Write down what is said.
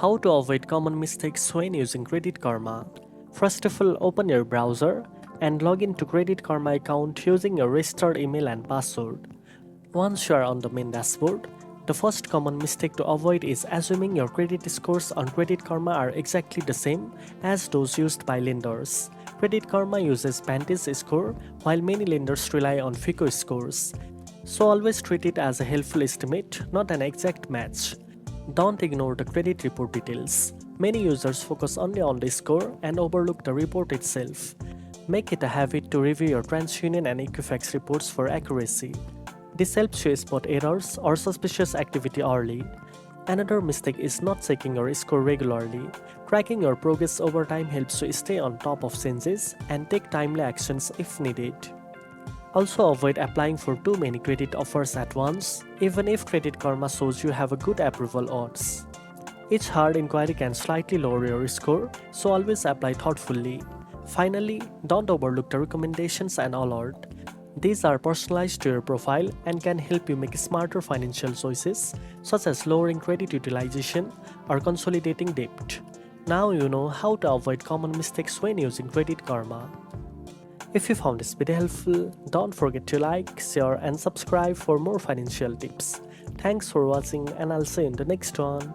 How to avoid common mistakes when using Credit Karma. First of all, open your browser and log into Credit Karma account using your registered email and password. Once you are on the main dashboard, the first common mistake to avoid is assuming your credit scores on Credit Karma are exactly the same as those used by lenders. Credit Karma uses Vantage score, while many lenders rely on FICO scores. So always treat it as a helpful estimate, not an exact match. Don't ignore the credit report details. Many users focus only on the score and overlook the report itself. Make it a habit to review your TransUnion and Equifax reports for accuracy. This helps you spot errors or suspicious activity early. Another mistake is not checking your score regularly. Tracking your progress over time helps you stay on top of changes and take timely actions if needed. Also, avoid applying for too many credit offers at once, even if Credit Karma shows you have a good approval odds. Each hard inquiry can slightly lower your score, so always apply thoughtfully. Finally, don't overlook the recommendations and alert. These are personalized to your profile and can help you make smarter financial choices, such as lowering credit utilization or consolidating debt. Now you know how to avoid common mistakes when using Credit Karma. If you found this video helpful, don't forget to like, share and subscribe for more financial tips. Thanks for watching and I'll see you in the next one.